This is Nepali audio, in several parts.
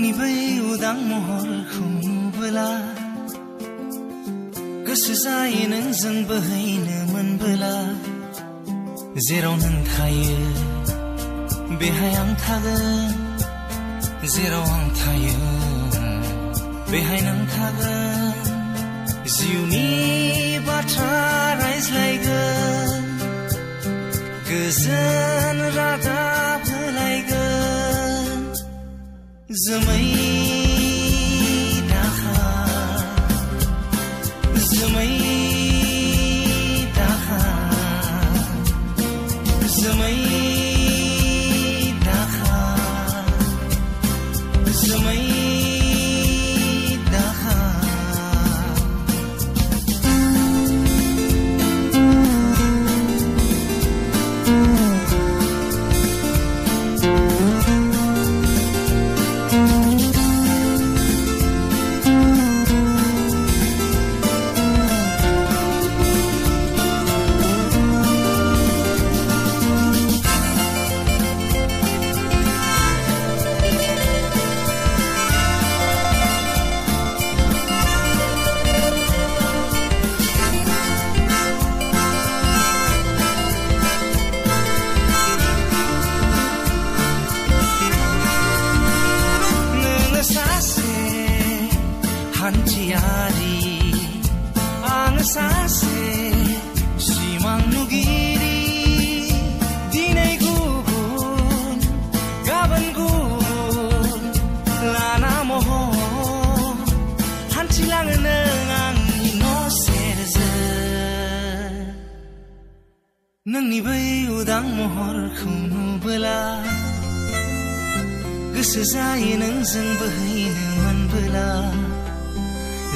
नोंनि बै उदां महरखौ नुबोला गोसो जायो नोंजों बोहैनो मोनबोला जेराव नों थायो बेहाय आं थागोन जेराव आं थायो बेहाय नों थागोन जिउनि बाथ्रा रायज्लायगोन गोजोन रादाब होलायगोन जोमै जोमै दाखा जोमै दाखा जोमै दाखा हान्थियारि आं सासे सिमां नुगिरि दिनै गुबुन गाबोन गुबुन लाना महर हान्थिलाङो नों आंनि न' सेरजों नोंनि बै उदां महरखौ नुबोला गोसो जायो नोंजों बोहैनो मोनबोला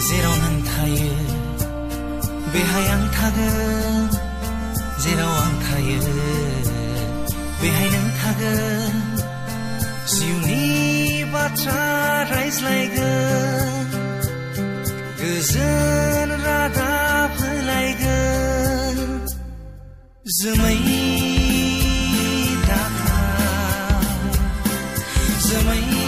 जेराव नों थायो बेहाय आं थागोन जेराव आं थायो बेहाय नों थागोन जिउनि बाथ्रा रायज्लायगोन गोजोन रादाब होलायगोन जोमै दाखा जोमै